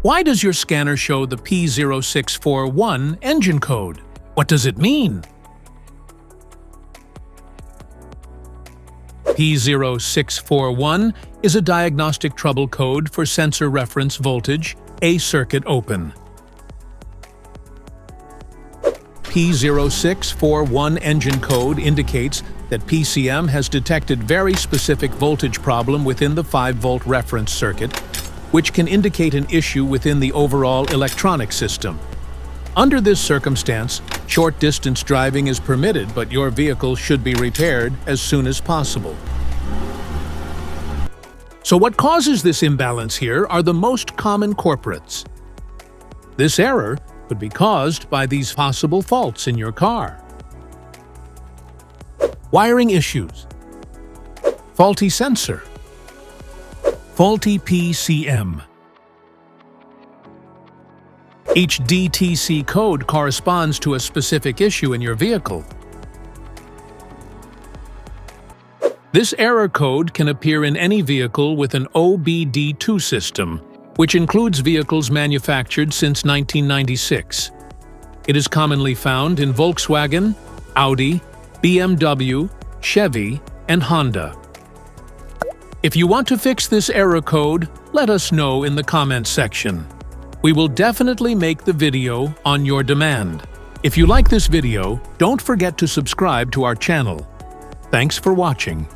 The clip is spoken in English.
Why does your scanner show the P0641 engine code? What does it mean? P0641 is a diagnostic trouble code for sensor reference voltage, A circuit open. P0641 engine code indicates that PCM has detected very specific voltage problem within the 5-volt reference circuit, which can indicate an issue within the overall electronic system. Under this circumstance, short-distance driving is permitted, but your vehicle should be repaired as soon as possible. So what causes this imbalance here are the most common culprits. This error could be caused by these possible faults in your car. Wiring issues, faulty sensor, faulty PCM. Each DTC code corresponds to a specific issue in your vehicle. This error code can appear in any vehicle with an OBD2 system, which includes vehicles manufactured since 1996. It is commonly found in Volkswagen, Audi, BMW, Chevy, and Honda. If you want to fix this error code, let us know in the comments section. We will definitely make the video on your demand. If you like this video, don't forget to subscribe to our channel. Thanks for watching.